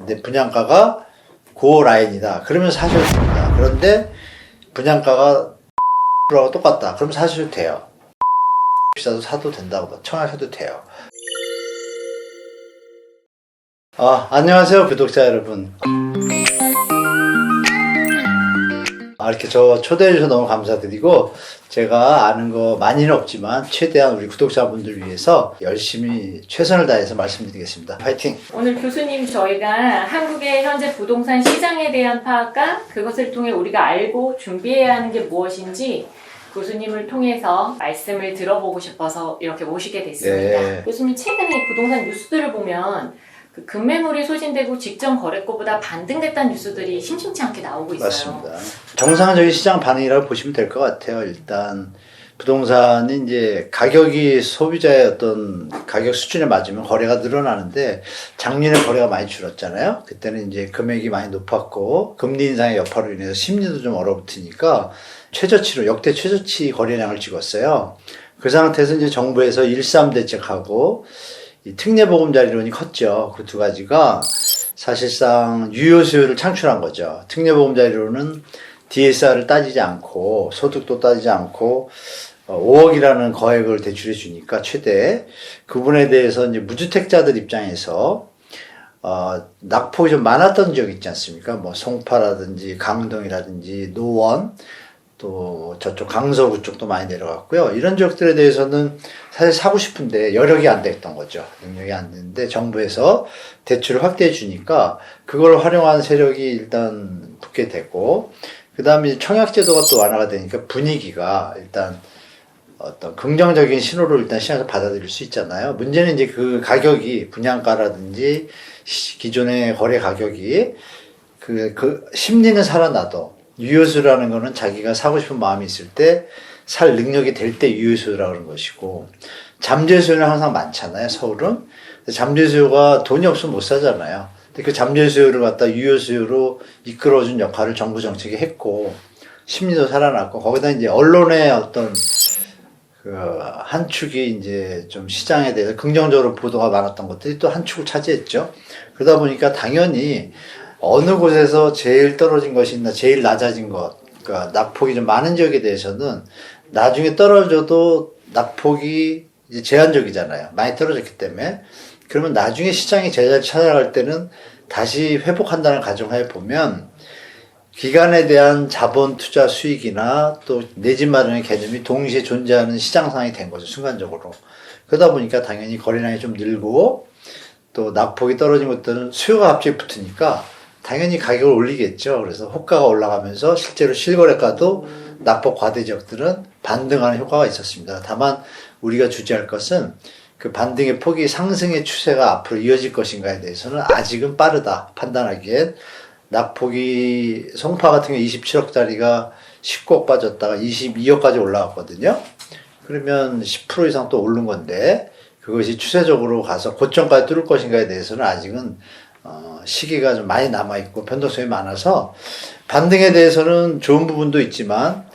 근데 분양가가 그 라인이다. 그러면 사셔도 됩니다. 그런데 분양가가 하고 똑같다. 그럼 사셔도 돼요. 비싸도 사도 된다고 청약해도 돼요. 안녕하세요 구독자 여러분. 이렇게 저 초대해 주셔서 너무 감사드리고, 제가 아는 거 많이는 없지만 최대한 우리 구독자분들 위해서 열심히 최선을 다해서 말씀드리겠습니다. 파이팅! 오늘 교수님, 저희가 한국의 현재 부동산 시장에 대한 파악과 그것을 통해 우리가 알고 준비해야 하는 게 무엇인지 교수님을 통해서 말씀을 들어보고 싶어서 이렇게 모시게 됐습니다. 네. 교수님, 최근에 부동산 뉴스들을 보면 그 급매물이 소진되고 직전 거래가보다 반등됐다는 뉴스들이 심심치 않게 나오고 있어요. 맞습니다. 정상적인 시장 반응이라고 보시면 될 것 같아요. 일단 부동산이 이제 가격이 소비자의 어떤 가격 수준에 맞으면 거래가 늘어나는데, 작년에 거래가 많이 줄었잖아요. 그때는 이제 금액이 많이 높았고 금리 인상의 여파로 인해서 심리도 좀 얼어붙으니까 최저치로 역대 최저치 거래량을 찍었어요. 그 상태에서 이제 정부에서 1.3 대책하고 이 특례보금자리론이 컸죠. 그 두 가지가 사실상 유효 수요를 창출한 거죠. 특례보금자리론은 DSR을 따지지 않고 소득도 따지지 않고 5억이라는 거액을 대출해 주니까 최대, 그분에 대해서 이제 무주택자들 입장에서 낙폭이 좀 많았던 지역 있지 않습니까? 뭐 송파라든지 강동이라든지 노원, 또 저쪽 강서구 쪽도 많이 내려갔고요. 이런 지역들에 대해서는 사실 사고 싶은데 여력이 안 됐던 거죠. 능력이 안 됐는데 정부에서 대출을 확대해 주니까 그걸 활용한 세력이 일단 붙게 되고, 그 다음에 청약제도가 또 완화가 되니까 분위기가 일단 어떤 긍정적인 신호를 일단 시장에서 받아들일 수 있잖아요. 문제는 이제 그 가격이, 분양가라든지 기존의 거래 가격이 그 심리는 살아나도 유효수라는 거는 자기가 사고 싶은 마음이 있을 때 살 능력이 될 때 유효수라고 하는 것이고, 잠재수요는 항상 많잖아요, 서울은. 잠재수요가 돈이 없으면 못 사잖아요. 근데 그 잠재수요를 갖다 유효수요로 이끌어준 역할을 정부 정책이 했고, 심리도 살아났고, 거기다 이제 언론의 어떤 한 축이 이제 좀 시장에 대해서 긍정적으로 보도가 많았던 것들이 또 한 축을 차지했죠. 그러다 보니까 당연히 어느 곳에서 제일 떨어진 것이 있나, 제일 낮아진 것, 그러니까 낙폭이 좀 많은 지역에 대해서는 나중에 떨어져도 낙폭이 이제 제한적이잖아요. 많이 떨어졌기 때문에. 그러면 나중에 시장이 제자리 찾아갈 때는 다시 회복한다는 가정하에 보면, 기간에 대한 자본 투자 수익이나 또 내 집 마련의 개념이 동시에 존재하는 시장 상황이 된 거죠, 순간적으로. 그러다 보니까 당연히 거래량이 좀 늘고, 또 낙폭이 떨어진 것들은 수요가 갑자기 붙으니까 당연히 가격을 올리겠죠. 그래서 호가가 올라가면서 실제로 실거래가도 낙폭 과대 지역들은 반등하는 효과가 있었습니다. 다만 우리가 주지할 것은 그 반등의 폭이 상승의 추세가 앞으로 이어질 것인가에 대해서는 아직은 빠르다 판단하기엔. 낙폭이 송파 같은 경우 27억짜리가 19억 빠졌다가 22억까지 올라갔거든요. 그러면 10% 이상 또 오른 건데, 그것이 추세적으로 가서 고점까지 뚫을 것인가에 대해서는 아직은 시기가 좀 많이 남아있고 변동성이 많아서, 반등에 대해서는 좋은 부분도 있지만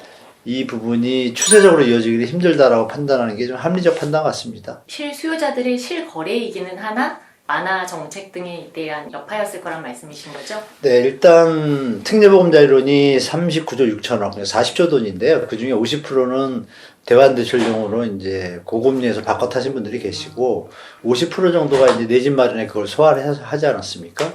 이 부분이 추세적으로 이어지기도 힘들다라고 판단하는 게 좀 합리적 판단 같습니다. 실수요자들의 실거래이기는 하나 완화 정책 등에 대한 여파였을 거란 말씀이신 거죠? 네, 일단 특례보금자리론이 39조 6천억, 40조 돈인데요. 그 중에 50%는 대환대출용으로 이제 고금리에서 바꿔 타신 분들이 계시고, 50% 정도가 이제 내 집 마련에 그걸 소화를 하지 않았습니까?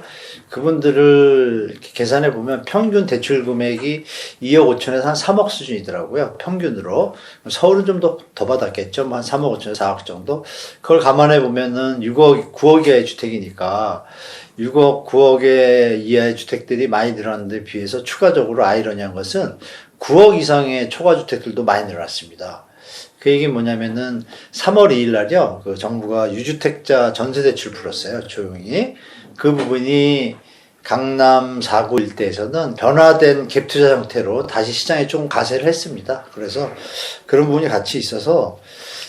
그분들을 이렇게 계산해 보면 평균 대출 금액이 2억 5천에서 한 3억 수준이더라고요. 평균으로. 서울은 좀 더 받았겠죠. 한 3억 5천에서 4억 정도. 그걸 감안해 보면은 9억 이하의 주택이니까 6억, 9억의 이하의 주택들이 많이 늘어났는데 비해서 추가적으로 아이러니한 것은 9억 이상의 초과주택들도 많이 늘어났습니다. 그 얘기는 뭐냐면은 3월 2일 날이요, 그 정부가 유주택자 전세대출 풀었어요, 조용히. 그 부분이 강남 4구 일대에서는 변화된 갭투자 형태로 다시 시장에 조금 가세를 했습니다. 그래서 그런 부분이 같이 있어서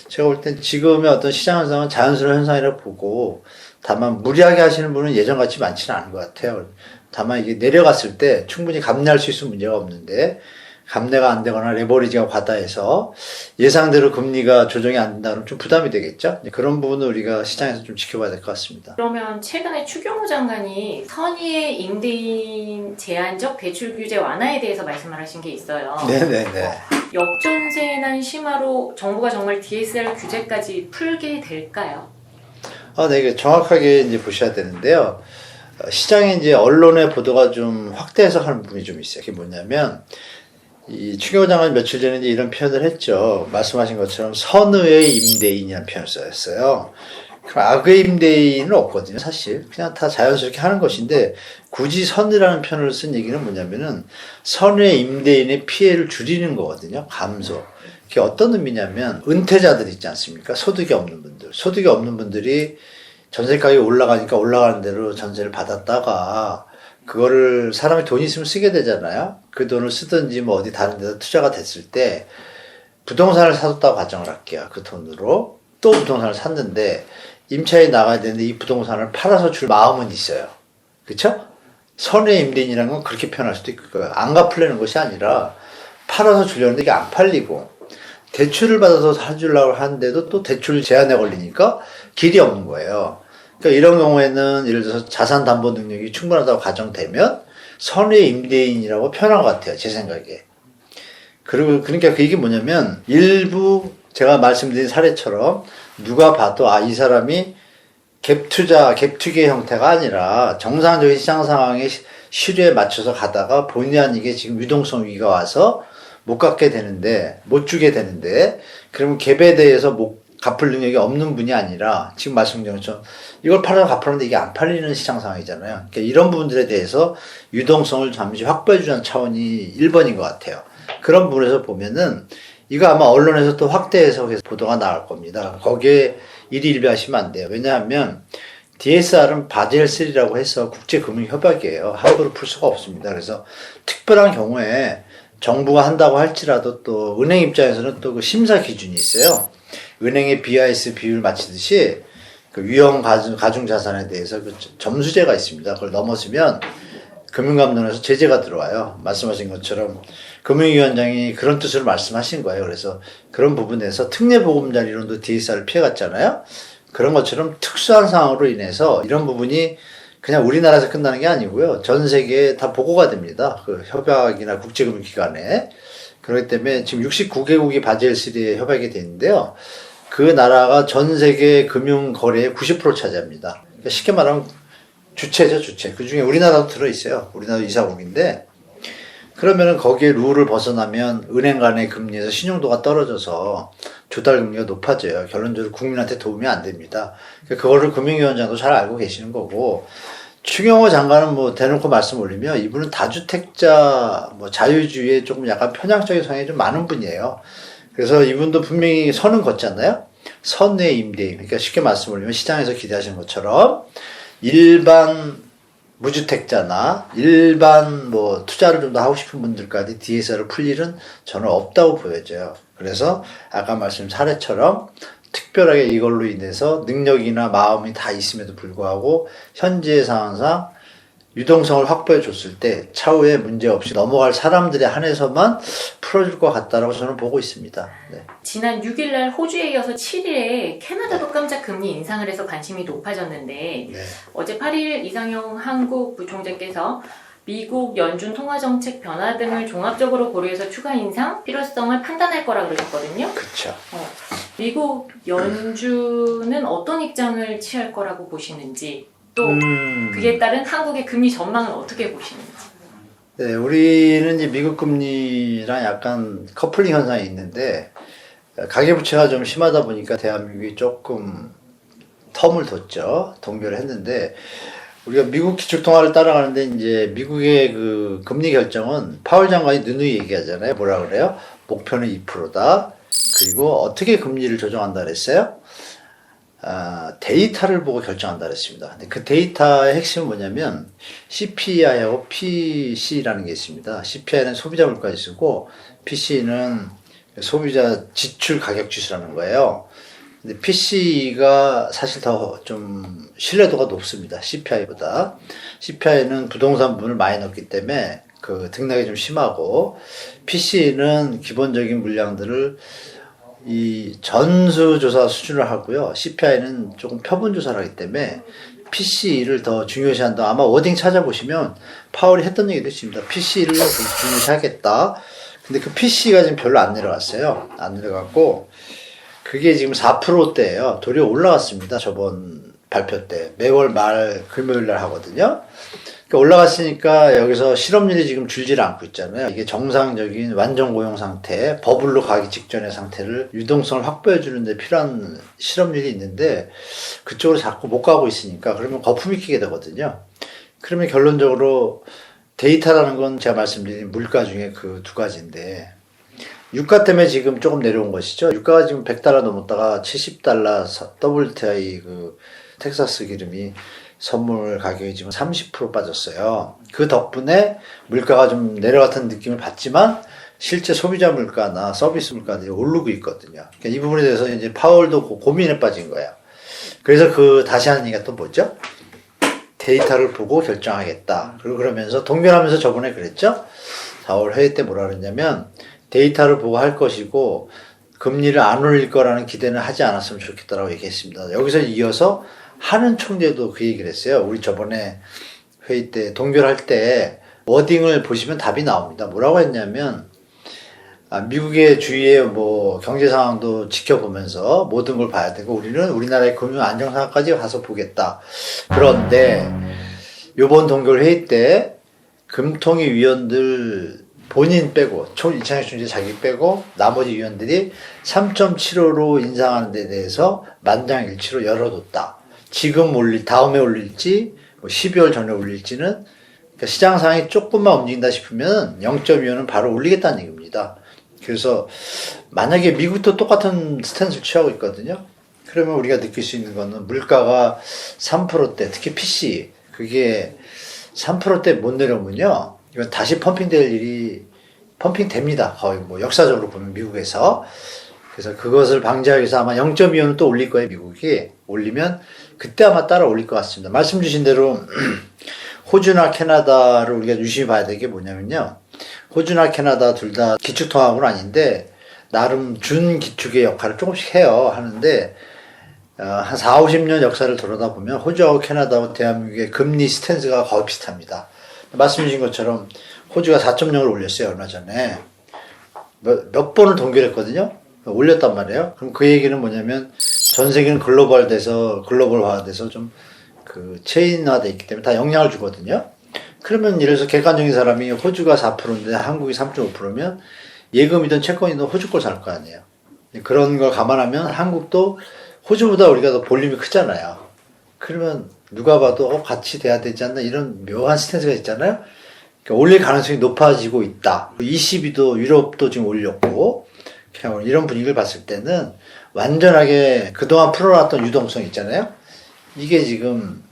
제가 볼 땐 지금의 어떤 시장 현상은 자연스러운 현상이라고 보고, 다만 무리하게 하시는 분은 예전같이 많지는 않은 것 같아요. 다만 이게 내려갔을 때 충분히 감내할 수 있으면 문제가 없는데, 감내가 안 되거나 레버리지가 과다해서 예상대로 금리가 조정이 안 된다면 좀 부담이 되겠죠. 그런 부분을 우리가 시장에서 좀 지켜봐야 될 것 같습니다. 그러면 최근에 추경호 장관이 선의의 임대인 제한적 대출 규제 완화에 대해서 말씀을 하신 게 있어요. 네네네. 역전세 난 심화로 정부가 정말 DSR 규제까지 풀게 될까요? 네, 이게 정확하게 이제 보셔야 되는데요. 시장에 이제 언론의 보도가 좀 확대 해석하는 부분이 좀 있어요. 그게 뭐냐면, 이 추경호 장관이 며칠 전에 이제 이런 표현을 했죠. 말씀하신 것처럼 선의의 임대인이라는 표현을 썼어요. 그럼 악의 임대인은 없거든요, 사실. 그냥 다 자연스럽게 하는 것인데, 굳이 선이라는 표현을 쓴 얘기는 뭐냐면은, 선의 임대인의 피해를 줄이는 거거든요, 감소. 그게 어떤 의미냐면, 은퇴자들 있지 않습니까? 소득이 없는 분들. 소득이 없는 분들이 전세 가격이 올라가니까 올라가는 대로 전세를 받았다가, 그거를 사람이 돈이 있으면 쓰게 되잖아요. 그 돈을 쓰든지 뭐 어디 다른 데다 투자가 됐을 때 부동산을 사뒀다고 가정을 할게요. 그 돈으로 또 부동산을 샀는데 임차에 나가야 되는데 이 부동산을 팔아서 줄 마음은 있어요. 그렇죠? 선의 임대인이라는 건 그렇게 표현할 수도 있을 거예요. 안 갚으려는 것이 아니라 팔아서 주려는데 이게 안 팔리고 대출을 받아서 사주려고 하는데도 또 대출 제한에 걸리니까 길이 없는 거예요. 그러니까 이런 경우에는 예를 들어서 자산 담보 능력이 충분하다고 가정되면 선의 임대인이라고 표현한 것 같아요. 제 생각에. 그리고 그러니까 그 얘기 뭐냐면 일부 제가 말씀드린 사례처럼 누가 봐도 이 사람이 갭투기 형태가 아니라 정상적인 시장 상황의 시류에 맞춰서 가다가 본의 아니게 지금 유동성 위기가 와서 못 갚게 되는데 못 주게 되는데 그러면 갭에 대해서 못 갚을 능력이 없는 분이 아니라 지금 말씀드린 것처럼 이걸 팔아서 갚았는데 이게 안 팔리는 시장 상황이잖아요. 그러니까 이런 부분들에 대해서 유동성을 잠시 확보해 주는 차원이 1번인 것 같아요. 그런 부분에서 보면은 이거 아마 언론에서 또 확대 해석해서 보도가 나올 겁니다. 거기에 일희일비하시면 안 돼요. 왜냐하면 DSR은 바젤 3라고 해서 국제금융협약이에요. 함부로 풀 수가 없습니다. 그래서 특별한 경우에 정부가 한다고 할지라도 또 은행 입장에서는 또 그 심사 기준이 있어요. 은행의 BIS 비율 맞추듯이 그 위험 가중 자산에 대해서 그 점수제가 있습니다. 그걸 넘어서면 금융감독원에서 제재가 들어와요. 말씀하신 것처럼 금융위원장이 그런 뜻으로 말씀하신 거예요. 그래서 그런 부분에서 특례보금자리론도 DSR을 피해갔잖아요. 그런 것처럼 특수한 상황으로 인해서 이런 부분이 그냥 우리나라에서 끝나는 게 아니고요. 전 세계에 다 보고가 됩니다. 그 협약이나 국제금융기관에. 그렇기 때문에 지금 69개국이 바젤 3에 협약이 돼 있는데요. 그 나라가 전 세계 금융 거래의 90% 차지합니다. 그러니까 쉽게 말하면 주체죠, 주체. 그 중에 우리나라도 들어있어요. 우리나라도 이사국인데, 그러면은 거기에 룰을 벗어나면 은행 간의 금리에서 신용도가 떨어져서 조달 금리가 높아져요. 결론적으로 국민한테 도움이 안 됩니다. 그러니까 그거를 금융위원장도 잘 알고 계시는 거고, 추경호 장관은 뭐 대놓고 말씀 올리면 이분은 다주택자 뭐 자유주의에 조금 약간 편향적인 성향이 좀 많은 분이에요. 그래서 이분도 분명히 선은 걷잖아요. 선의 임대인. 그러니까 쉽게 말씀 올리면 시장에서 기대하시는 것처럼 일반 무주택자나 일반 뭐 투자를 좀 더 하고 싶은 분들까지 DSR을 풀 일은 저는 없다고 보여져요. 그래서 아까 말씀 사례처럼 특별하게 이걸로 인해서 능력이나 마음이 다 있음에도 불구하고 현재 상황상 유동성을 확보해 줬을 때 차후에 문제 없이 넘어갈 사람들에 한해서만 풀어줄 것 같다라고 저는 보고 있습니다. 네. 지난 6일날 호주에 이어서 7일에 캐나다도 깜짝 금리 인상을 해서 관심이 높아졌는데 네. 어제 8일 이상용 한국 부총재께서 미국 연준 통화정책 변화 등을 종합적으로 고려해서 추가 인상 필요성을 판단할 거라 그러셨거든요. 그렇죠. 미국 연준은 어떤 입장을 취할 거라고 보시는지 또 그에 따른 한국의 금리 전망은 어떻게 보시는지. 네, 우리는 이제 미국 금리랑 약간 커플링 현상이 있는데 가계부채가 좀 심하다 보니까 대한민국이 조금 텀을 뒀죠. 동결을 했는데 우리가 미국 기축통화를 따라가는데 이제 미국의 그 금리 결정은 파월 장관이 누누이 얘기하잖아요. 뭐라 그래요? 목표는 2%다. 그리고 어떻게 금리를 조정한다 그랬어요? 데이터를 보고 결정한다 그랬습니다. 근데 그 데이터의 핵심은 뭐냐면 CPI하고 PC라는 게 있습니다. CPI는 소비자 물가지수고 PC는 소비자 지출 가격 지수라는 거예요. 근데 PC가 사실 더 좀 신뢰도가 높습니다. CPI보다. CPI는 부동산 부분을 많이 넣기 때문에 그 등락이 좀 심하고, PC는 기본적인 물량들을 이 전수조사 수준을 하고요. CPI는 조금 표본조사를 하기 때문에 PC를 더 중요시한다. 아마 워딩 찾아보시면 파월이 했던 얘기도 있습니다. PC를 중요시하겠다. 근데 그 PC가 지금 별로 안 내려갔어요. 안 내려갔고, 그게 지금 4%대예요. 도리어 올라갔습니다. 저번 발표 때. 매월 말 금요일 날 하거든요. 그러니까 올라갔으니까 여기서 실업률이 지금 줄지를 않고 있잖아요. 이게 정상적인 완전 고용 상태, 버블로 가기 직전의 상태를 유동성을 확보해 주는데 필요한 실업률이 있는데 그쪽으로 자꾸 못 가고 있으니까 그러면 거품이 끼게 되거든요. 그러면 결론적으로 데이터라는 건 제가 말씀드린 물가 중에 그 두 가지인데, 유가 때문에 지금 조금 내려온 것이죠. 유가가 지금 $100 넘었다가 $70 WTI 그 텍사스 기름이 선물 가격이 지금 30% 빠졌어요. 그 덕분에 물가가 좀 내려갔던 느낌을 받지만 실제 소비자 물가나 서비스 물가들이 오르고 있거든요. 그러니까 이 부분에 대해서 이제 파월도 고민에 빠진 거예요. 그래서 그 다시 하는 얘기가 또 뭐죠? 데이터를 보고 결정하겠다. 그리고 그러면서 동결하면서 저번에 그랬죠? 4월 회의 때 뭐라 그랬냐면 데이터를 보고 할 것이고 금리를 안 올릴 거라는 기대는 하지 않았으면 좋겠다라고 얘기했습니다. 여기서 이어서 하는 총재도 그 얘기를 했어요. 우리 저번에 회의 때 동결할 때 워딩을 보시면 답이 나옵니다. 뭐라고 했냐면 미국의 주위의 뭐 경제 상황도 지켜보면서 모든 걸 봐야 되고 우리는 우리나라의 금융 안정 상황까지 가서 보겠다. 그런데 요번 동결 회의 때 금통위 위원들 본인 빼고 이창혁 총재 자기 빼고 나머지 위원들이 3.75로 인상하는 데 대해서 만장일치로 열어뒀다. 지금 다음에 올릴지, 12월 전에 올릴지는, 그러니까 시장 상황이 조금만 움직인다 싶으면 0.25는 바로 올리겠다는 얘기입니다. 그래서 만약에 미국도 똑같은 스탠스를 취하고 있거든요. 그러면 우리가 느낄 수 있는 거는 물가가 3%대, 특히 PC, 그게 3%대 못 내려오면요. 이건 다시 펌핑될 일이 펌핑됩니다. 거의 뭐 역사적으로 보면 미국에서. 그래서 그것을 방지하기 위해서 아마 0.25는 또 올릴 거예요, 미국이. 올리면 그때 아마 따라 올릴 것 같습니다. 말씀 주신 대로 호주나 캐나다를 우리가 유심히 봐야 될 게 뭐냐면요. 호주나 캐나다 둘 다 기축통화국은 아닌데 나름 준기축의 역할을 조금씩 해요. 하는데 한 4, 50년 역사를 돌아다 보면 호주하고 캐나다하고 대한민국의 금리 스탠스가 거의 비슷합니다. 말씀 주신 것처럼 호주가 4.0을 올렸어요. 얼마 전에. 몇 번을 동결했거든요. 올렸단 말이에요. 그럼 그 얘기는 뭐냐면 전 세계는 글로벌화돼서 좀 그 체인화돼 있기 때문에 다 영향을 주거든요. 그러면 예를 들어서 객관적인 사람이 호주가 4%인데 한국이 3.5%면 예금이든 채권이든 호주 걸 살 거 아니에요. 그런 걸 감안하면 한국도 호주보다 우리가 더 볼륨이 크잖아요. 그러면 누가 봐도 같이 돼야 되지 않나 이런 묘한 스탠스가 있잖아요. 그러니까 올릴 가능성이 높아지고 있다. ECB도 유럽도 지금 올렸고 이런 분위기를 봤을 때는 완전하게 그동안 풀어놨던 유동성 있잖아요. 이게 지금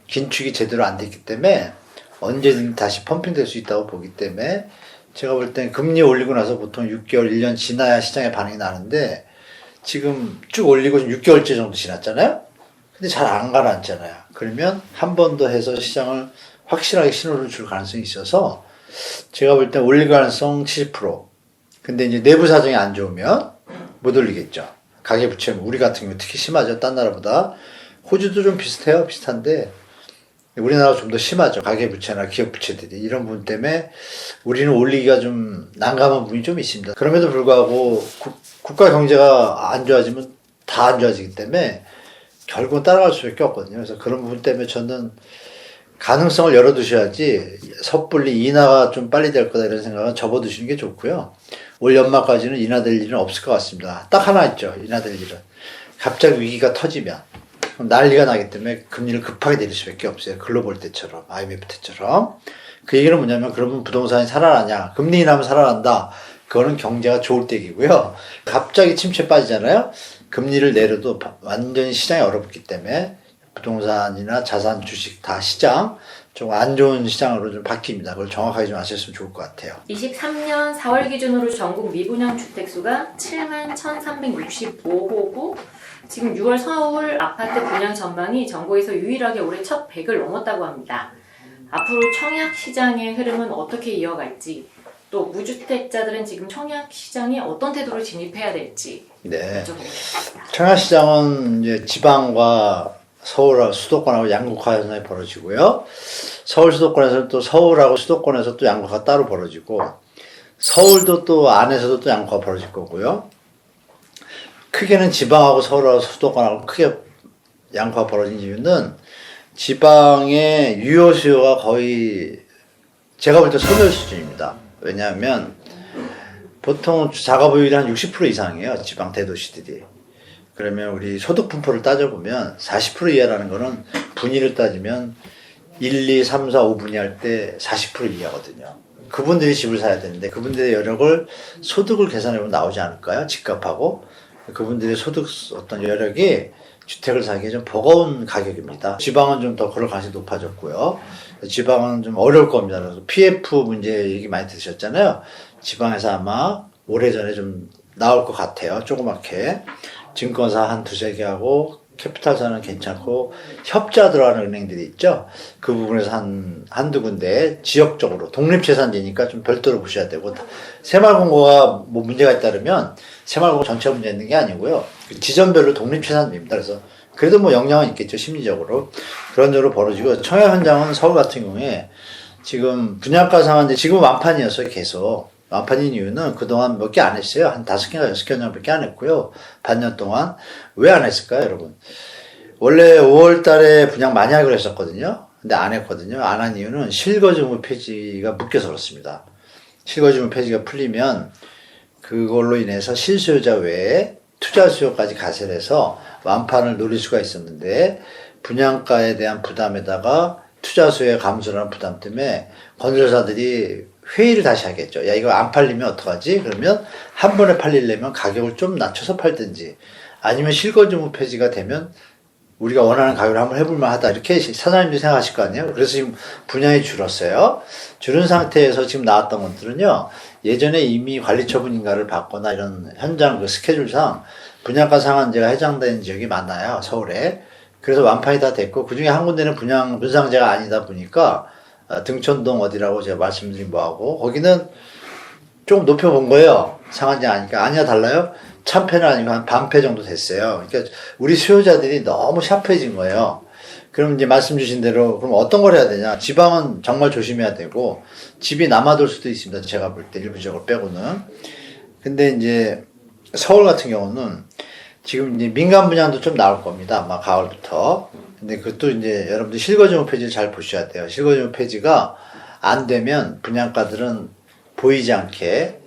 긴축이 제대로 안 됐기 때문에 언제든 다시 펌핑될 수 있다고 보기 때문에 제가 볼 땐 금리 올리고 나서 보통 6개월, 1년 지나야 시장에 반응이 나는데 지금 쭉 올리고 6개월째 정도 지났잖아요. 근데 잘 안 가라앉잖아요. 그러면 한 번 더 해서 시장을 확실하게 신호를 줄 가능성이 있어서 제가 볼 땐 올릴 가능성 70%. 근데 이제 내부 사정이 안 좋으면 못 올리겠죠. 가계부채, 우리 같은 경우 특히 심하죠. 딴 나라보다. 호주도 좀 비슷해요. 비슷한데 우리나라가 좀 더 심하죠. 가계부채나 기업부채들이. 이런 부분 때문에 우리는 올리기가 좀 난감한 부분이 좀 있습니다. 그럼에도 불구하고 국가 경제가 안 좋아지면 다 안 좋아지기 때문에 결국은 따라갈 수밖에 없거든요. 그래서 그런 부분 때문에 저는 가능성을 열어두셔야지 섣불리 인하가 좀 빨리 될 거다 이런 생각은 접어두시는 게 좋고요. 올 연말까지는 인하될 일은 없을 것 같습니다. 딱 하나 있죠. 인하될 일은. 갑자기 위기가 터지면 난리가 나기 때문에 금리를 급하게 내릴 수밖에 없어요. 글로벌 때처럼, IMF 때처럼. 그 얘기는 뭐냐면 그러면 부동산이 살아나냐. 금리 인하면 살아난다. 그거는 경제가 좋을 때이고요. 갑자기 침체 빠지잖아요. 금리를 내려도 완전히 시장이 얼어붙기 때문에 부동산이나 자산, 주식 다 시장 좀 안 좋은 시장으로 좀 바뀝니다. 그걸 정확하게 좀 아셨으면 좋을 것 같아요. 23년 4월 기준으로 전국 미분양 주택수가 71,365호고 지금 6월 서울 아파트 분양 전망이 전국에서 유일하게 올해 첫 100을 넘었다고 합니다. 앞으로 청약 시장의 흐름은 어떻게 이어갈지, 또 무주택자들은 지금 청약 시장에 어떤 태도로 진입해야 될지 네. 여쭤보겠습니다. 청약시장은 이제 지방과 서울, 수도권하고 양극화 현상이 벌어지고요. 서울 수도권에서 또 서울하고 수도권에서 또 양극화가 따로 벌어지고, 서울도 또 안에서도 또 양극화가 벌어질 거고요. 크게는 지방하고 서울하고 수도권하고 크게 양극화가 벌어진 이유는 지방의 유효 수요가 거의 제가 볼 때 소멸 수준입니다. 왜냐하면 보통 자가보유율이 한 60% 이상이에요. 지방 대도시들이. 그러면 우리 소득 분포를 따져보면 40% 이하라는 거는 분위를 따지면 1, 2, 3, 4, 5분위 할 때 40% 이하거든요. 그분들이 집을 사야 되는데 그분들의 여력을 소득을 계산해보면 나오지 않을까요? 집값하고. 그분들의 소득 어떤 여력이 주택을 사기에 좀 버거운 가격입니다. 지방은 좀 더 그럴 가능성이 높아졌고요. 지방은 좀 어려울 겁니다. 그래서 PF 문제 얘기 많이 들으셨잖아요. 지방에서 아마 오래전에 좀 나올 것 같아요. 조그맣게. 증권사 한 두세 개 하고 캐피탈사는 괜찮고 협자 들어가는 은행들이 있죠. 그 부분에서 한두 군데 지역적으로 독립재산지니까 좀 별도로 보셔야 되고, 새마을금고가 뭐 문제가 있다면 새마을금고 전체 문제 있는 게 아니고요. 지점별로 독립재산지입니다. 그래서 그래도 뭐 영향은 있겠죠. 심리적으로. 그런 쪽으로 벌어지고, 청약 현장은 서울 같은 경우에 지금 분양가 상한제 지금 완판이었어요. 계속. 완판인 이유는 그동안 몇 개 안 했어요. 한 5개나 6개 정도밖에 안 했고요. 반년 동안. 왜 안 했을까요, 여러분? 원래 5월 달에 분양 많이 하기로 했었거든요. 근데 안 했거든요. 안 한 이유는 실거주무 폐지가 묶여서 그렇습니다. 실거주무 폐지가 풀리면 그걸로 인해서 실수요자 외에 투자 수요까지 가설해서 완판을 노릴 수가 있었는데, 분양가에 대한 부담에다가 투자 수요의 감소라는 부담 때문에 건설사들이 회의를 다시 하겠죠. 야, 이거 안 팔리면 어떡하지? 그러면 한 번에 팔리려면 가격을 좀 낮춰서 팔든지, 아니면 실거주무 폐지가 되면 우리가 원하는 가격을 한번 해볼만 하다. 이렇게 사장님들이 생각하실 거 아니에요? 그래서 지금 분양이 줄었어요. 줄은 상태에서 지금 나왔던 것들은요, 예전에 이미 관리처분인가를 받거나 이런 현장 그 스케줄상 분양가 상한제가 해당되는 지역이 많아요. 서울에. 그래서 완판이 다 됐고, 그 중에 한 군데는 분양 분상제가 아니다 보니까 등촌동 어디라고 제가 말씀드린 뭐하고, 거기는 조금 높여본 거예요. 상한제 아니까. 아니야, 달라요? 1000패는 아니고 한 반패 정도 됐어요. 그러니까 우리 수요자들이 너무 샤프해진 거예요. 그럼 이제 말씀 주신 대로, 그럼 어떤 걸 해야 되냐? 지방은 정말 조심해야 되고, 집이 남아돌 수도 있습니다. 제가 볼 때 일부적으로 빼고는. 근데 이제 서울 같은 경우는 지금 이제 민간 분양도 좀 나올 겁니다. 아마 가을부터. 근데 그것도 이제 여러분들 실거주무 폐지를 잘 보셔야 돼요. 실거주무 폐지가 안 되면 분양가들은 보이지 않게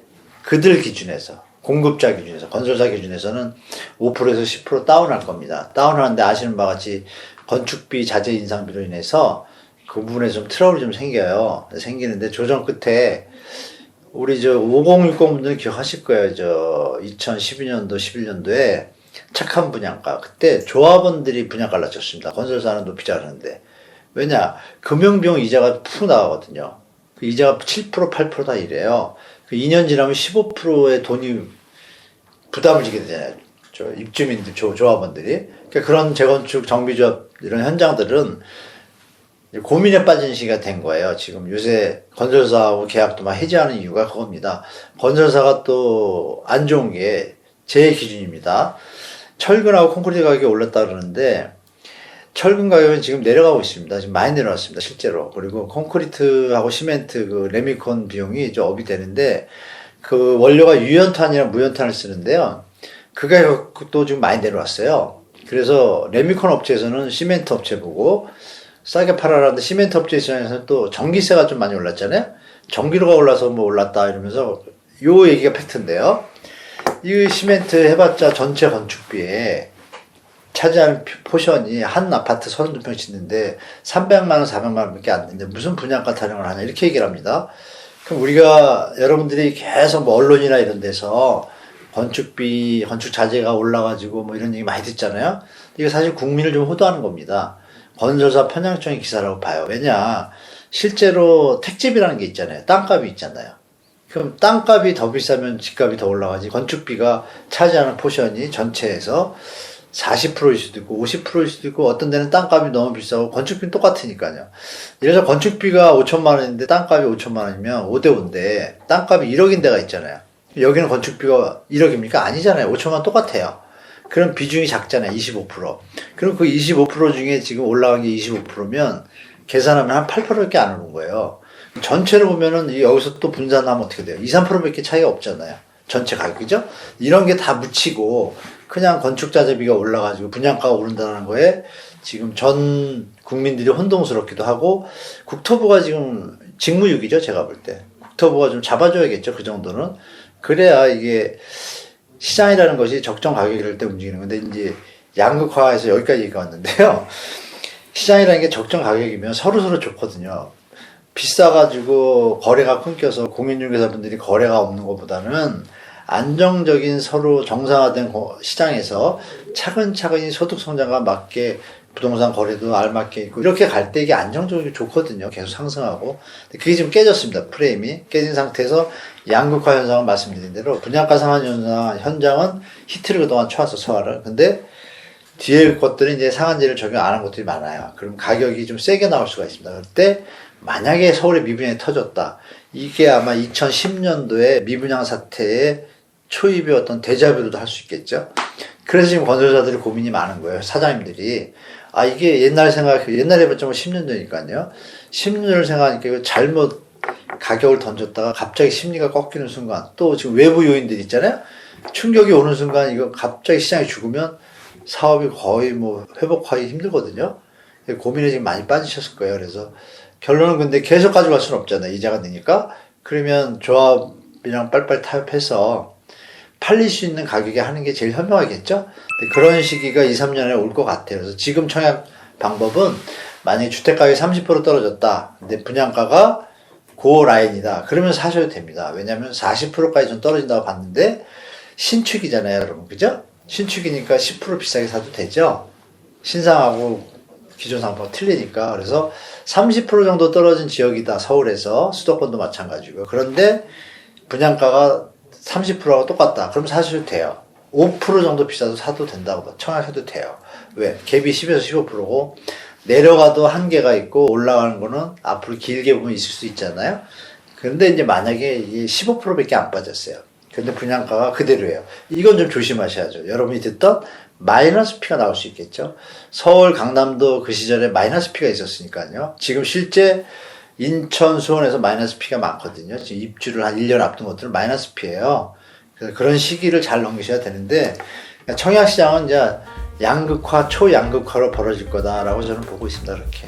그들 기준에서, 공급자 기준에서, 건설사 기준에서는 5%에서 10% 다운할 겁니다. 다운하는데 아시는 바와 같이 건축비, 자재 인상비로 인해서 그 부분에 좀 트러블이 좀 생겨요. 생기는데 조정 끝에 우리 5060 분들은 기억하실 거예요. 2012년도, 11년도에 착한 분양가. 그때 조합원들이 분양가를 낮췄습니다. 건설사는 높이지 않았는데. 왜냐? 금융비용 이자가 푹 나가거든요. 그 이자가 7%, 8% 다 이래요. 그 2년 지나면 15%의 돈이 부담을 지게 되잖아요. 입주민들, 조합원들이. 그러니까 그런 재건축, 정비조합, 이런 현장들은 고민에 빠진 시기가 된 거예요. 지금 요새 건설사하고 계약도 막 해지하는 이유가 그겁니다. 건설사가 또 안 좋은 게 제 기준입니다. 철근하고 콘크리트 가격이 올랐다 그러는데, 철근 가격은 지금 내려가고 있습니다. 지금 많이 내려왔습니다. 실제로. 그리고 콘크리트하고 시멘트 그 레미콘 비용이 좀 업이 되는데, 그 원료가 유연탄이랑 무연탄을 쓰는데요. 그 가격도 지금 많이 내려왔어요. 그래서 레미콘 업체에서는 시멘트 업체 보고 싸게 팔아라는데, 시멘트 업체 입장에서는 또 전기세가 좀 많이 올랐잖아요. 전기료가 올라서 뭐 올랐다 이러면서, 요 얘기가 팩트인데요. 이 시멘트 해봤자 전체 건축비에 차지하는 포션이 한 아파트 32평 짓는데 300만원, 400만원 밖에 안 되는데 무슨 분양가 타령을 하냐, 이렇게 얘기를 합니다. 그럼 우리가, 여러분들이 계속 뭐 언론이나 이런 데서 건축비, 건축 자재가 올라가지고 뭐 이런 얘기 많이 듣잖아요. 이거 사실 국민을 좀 호도하는 겁니다. 건설사 편향적인 기사라고 봐요. 왜냐, 실제로 택집이라는 게 있잖아요. 땅값이 있잖아요. 그럼 땅값이 더 비싸면 집값이 더 올라가지, 건축비가 차지하는 포션이 전체에서 40%일 수도 있고 50%일 수도 있고 어떤 데는 땅값이 너무 비싸고 건축비는 똑같으니까요. 이래서 건축비가 5천만 원인데 땅값이 5천만 원이면 5대 5인데 땅값이 1억인 데가 있잖아요. 여기는 건축비가 1억입니까? 아니잖아요. 5천만 원 똑같아요. 그럼 비중이 작잖아요. 25%. 그럼 그 25% 중에 지금 올라간 게 25%면 계산하면 한 8%밖에 안 오는 거예요. 전체를 보면은 여기서 또 분산하면 어떻게 돼요? 2, 3%밖에 차이가 없잖아요. 전체 가격이죠? 이런 게 다 묻히고 그냥 건축자재비가 올라가지고 분양가가 오른다는 거에 지금 전 국민들이 혼동스럽기도 하고 국토부가 지금 직무유기죠. 제가 볼 때. 국토부가 좀 잡아줘야겠죠. 그 정도는. 그래야 이게 시장이라는 것이 적정 가격일 때 움직이는 건데 이제 양극화해서 여기까지 얘기가 왔는데요. 시장이라는 게 적정 가격이면 서로서로 좋거든요. 비싸가지고 거래가 끊겨서 공인중개사분들이 거래가 없는 것보다는 안정적인 서로 정상화된 시장에서 차근차근히 소득 성장과 맞게 부동산 거래도 알맞게 있고 이렇게 갈 때 이게 안정적이고 좋거든요. 계속 상승하고. 근데 그게 지금 깨졌습니다. 프레임이 깨진 상태에서 양극화 현상을 말씀드린 대로 분양가 상한 현장은 히트를 그동안 쳐왔어 서화를. 근데 뒤에 것들은 이제 상한제를 적용 안 한 것들이 많아요. 그럼 가격이 좀 세게 나올 수가 있습니다. 그때 만약에 서울에 미분양이 터졌다. 이게 아마 2010년도에 미분양 사태의 초입의 어떤 데자뷰로도 할 수 있겠죠. 그래서 지금 건설사들이 고민이 많은 거예요. 사장님들이. 아, 이게 옛날에 10년 전이니까요. 10년을 생각하니까 이거 잘못 가격을 던졌다가 갑자기 심리가 꺾이는 순간 또 지금 외부 요인들 있잖아요. 충격이 오는 순간 이거 갑자기 시장이 죽으면 사업이 거의 뭐 회복하기 힘들거든요. 고민에 지금 많이 빠지셨을 거예요. 그래서 결론은 근데 계속 가져갈 수는 없잖아요. 이자가 되니까. 그러면 조합이랑 빨리빨리 타협해서 팔릴 수 있는 가격에 하는 게 제일 현명하겠죠? 그런 시기가 2, 3년에 올 것 같아요. 그래서 지금 청약 방법은 만약에 주택가격이 30% 떨어졌다. 근데 분양가가 그 라인이다. 그러면 사셔도 됩니다. 왜냐하면 40%까지 좀 떨어진다고 봤는데 신축이잖아요, 여러분. 그죠? 신축이니까 10% 비싸게 사도 되죠? 신상하고 기존 상품 틀리니까. 그래서 30% 정도 떨어진 지역이다. 서울에서 수도권도 마찬가지고요. 그런데 분양가가 30%하고 똑같다. 그럼 사셔도 돼요. 5% 정도 비싸도 사도 된다고 청약해도 돼요. 왜? 갭이 10에서 15%고 내려가도 한계가 있고 올라가는 거는 앞으로 길게 보면 있을 수 있잖아요. 그런데 이제 만약에 이게 15%밖에 안 빠졌어요. 근데 분양가가 그대로예요. 이건 좀 조심하셔야죠. 여러분이 듣던 마이너스 P가 나올 수 있겠죠. 서울, 강남도 그 시절에 마이너스 P가 있었으니까요. 지금 실제 인천, 수원에서 마이너스 P가 많거든요. 지금 입주를 한 1년 앞둔 것들은 마이너스 P예요. 그래서 그런 시기를 잘 넘기셔야 되는데 청약시장은 이제 양극화, 초양극화로 벌어질 거다라고 저는 보고 있습니다. 그렇게.